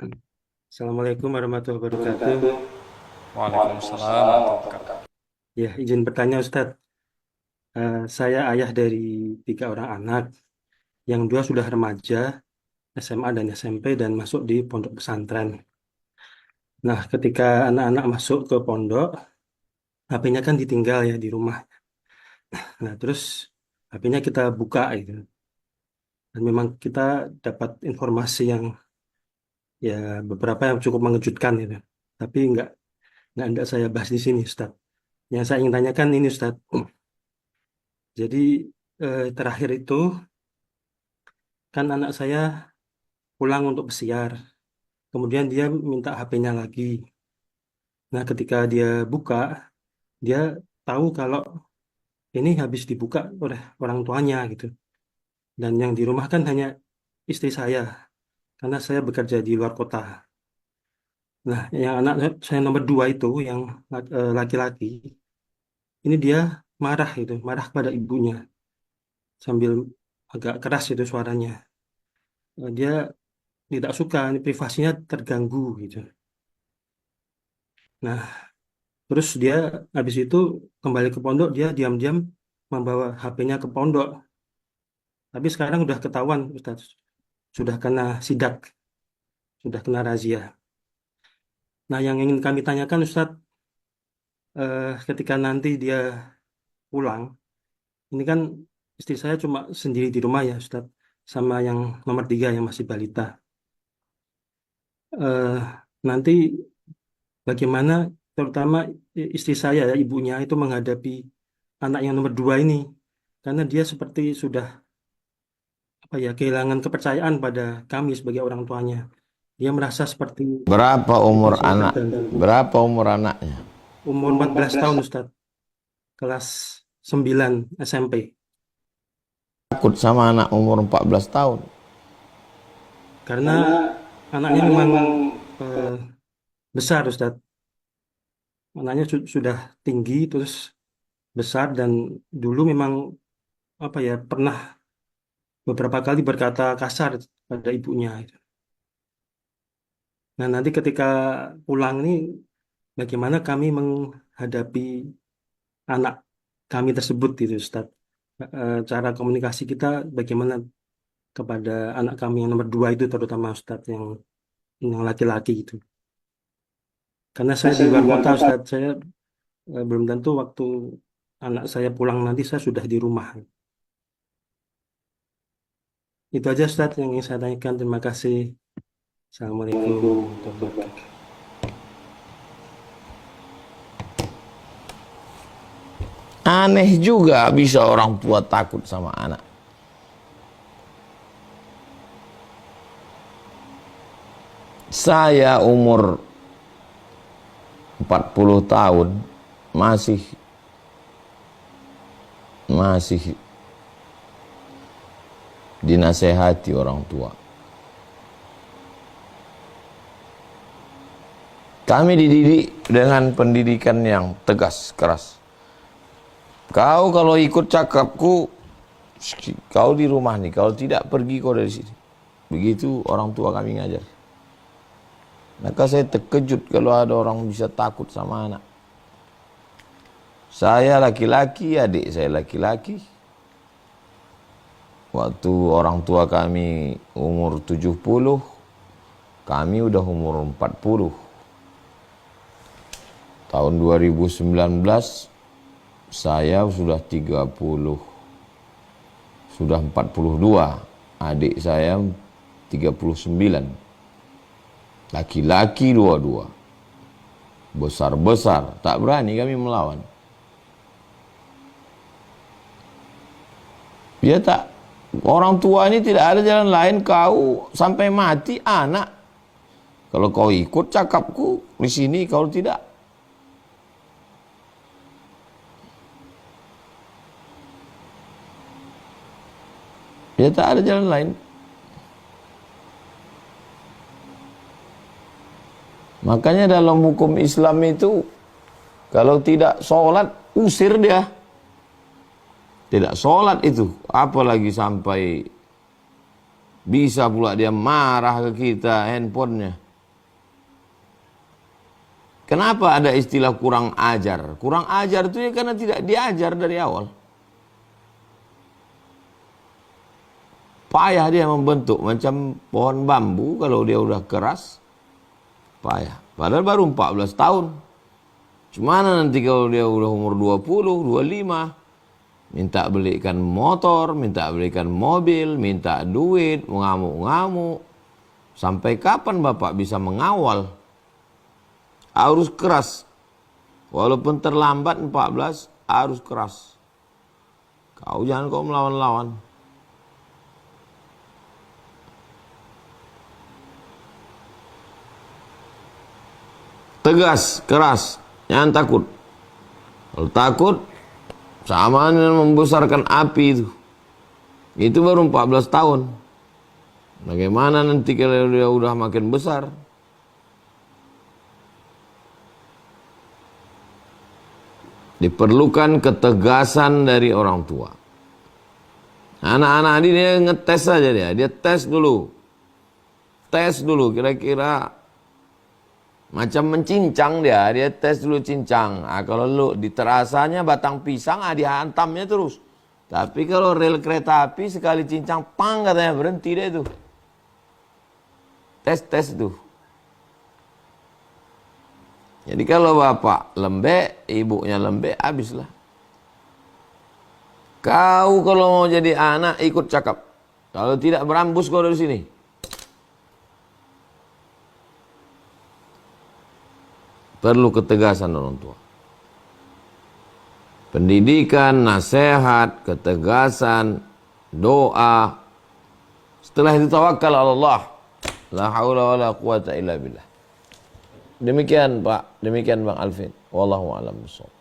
Assalamualaikum warahmatullahi wabarakatuh. Waalaikumsalam warahmatullahi wabarakatuh. Ya, izin bertanya Ustadz. Saya ayah dari 3 orang anak, yang 2 sudah remaja, SMA dan SMP dan masuk di pondok pesantren. Nah, ketika anak-anak masuk ke pondok, HP-nya kan ditinggal ya di rumah. Nah, terus HP-nya kita buka gitu. Dan memang kita dapat informasi yang ya beberapa yang cukup mengejutkan gitu. Tapi nggak saya bahas di sini Ustadz. Yang saya ingin tanyakan ini Ustadz. Jadi terakhir itu kan anak saya pulang untuk pesiar. Kemudian dia minta HP-nya lagi. Nah, ketika dia buka, dia tahu kalau ini habis dibuka oleh orang tuanya gitu. Dan yang di rumah kan hanya istri saya, karena saya bekerja di luar kota. Nah, yang anak saya nomor 2 itu, yang laki-laki, ini dia marah itu, marah pada ibunya, sambil agak keras itu suaranya. Dia tidak suka, ini privasinya terganggu gitu. Nah, terus dia habis itu kembali ke pondok, dia diam-diam membawa HP-nya ke pondok. Tapi sekarang udah ketahuan, Ustaz. Sudah kena sidak, sudah kena razia. Nah, yang ingin kami tanyakan, Ustaz, ketika nanti dia pulang, ini kan istri saya cuma sendiri di rumah ya, Ustaz, sama yang nomor 3 yang masih balita. Eh, Nanti bagaimana, terutama istri saya, ya, ibunya itu menghadapi anak yang nomor 2 ini, karena dia seperti sudah apa ya kehilangan kepercayaan pada kami sebagai orang tuanya. Dia merasa seperti Berapa umur privasinya anak? terganggu. Berapa umur anaknya? Umur 14 tahun Ustadz, kelas 9 SMP. Takut sama anak umur 14 tahun. Karena anaknya memang eh, besar Ustadz. Anaknya sudah tinggi terus besar dan dulu memang apa ya pernah beberapa kali berkata kasar pada ibunya. Nah, nanti ketika pulang ini bagaimana kami menghadapi anak kami tersebut itu Ustaz. Cara komunikasi kita bagaimana kepada anak kami yang nomor 2 itu terutama Ustaz yang laki-laki itu. Karena saya di luar kota Ustaz, saya belum tentu waktu anak saya pulang nanti saya sudah di rumah. Itu aja Ustaz yang ingin saya tanyakan. Terima kasih. Assalamualaikum warahmatullahi wabarakatuh. Aneh juga bisa orang tua takut sama anak. Saya umur 40 tahun masih masih dinasehati orang tua. Kami dididik dengan pendidikan yang tegas, keras. Kau kalau ikut cakapku, kau di rumah nih. Kalau tidak, pergi kau dari sini. Begitu orang tua kami ngajar. Maka saya terkejut kalau ada orang bisa takut sama anak. Saya laki-laki, adik saya laki-laki. Waktu orang tua kami umur 70, kami udah umur 40. Tahun 2019, saya sudah 30, sudah 42. Adik saya 39. Laki-laki dua-dua. Besar-besar, tak berani kami melawan. Ya tak, orang tua ini tidak ada jalan lain, kau sampai mati anak. Kalau kau ikut cakapku di sini, kalau tidak, ya tak ada jalan lain. Makanya dalam hukum Islam itu, kalau tidak sholat, usir dia. Tidak sholat itu, apalagi sampai bisa pula dia marah ke kita handphonenya. Kenapa ada istilah kurang ajar? Kurang ajar itu ya karena tidak diajar dari awal. Payah dia membentuk macam pohon bambu kalau dia udah keras. Payah. Padahal baru 14 tahun. Gimana nanti kalau dia udah umur 20, 25. Minta belikan motor, minta belikan mobil, minta duit, mengamuk-ngamuk. Sampai kapan Bapak bisa mengawal? Harus keras. Walaupun terlambat 14, harus keras. Kau jangan kau melawan-lawan. Tegas, keras, jangan takut. Kalau takut, sama dengan membesarkan api itu. Itu baru 14 tahun. Bagaimana nanti kalau dia udah makin besar? Diperlukan ketegasan dari orang tua. Anak-anak ini dia ngetes saja dia tes dulu. Tes dulu kira-kira macam mencincang dia tes dulu cincang. Kalau lu diterasanya batang pisang, dihantamnya terus. Tapi kalau rel kereta api sekali cincang, pang katanya berhenti deh itu. Tes itu. Jadi kalau bapak lembek, ibunya lembek, habislah. Kau kalau mau jadi anak ikut cakap. Kalau tidak berambus kau dari sini. Perlu ketegasan orang tua. Pendidikan, nasihat, ketegasan, doa. Setelah itu tawakal Allah. La haula wala quwata illa billah. Demikian Pak, demikian Bang Alvin. Wallahu a'lam bishawab.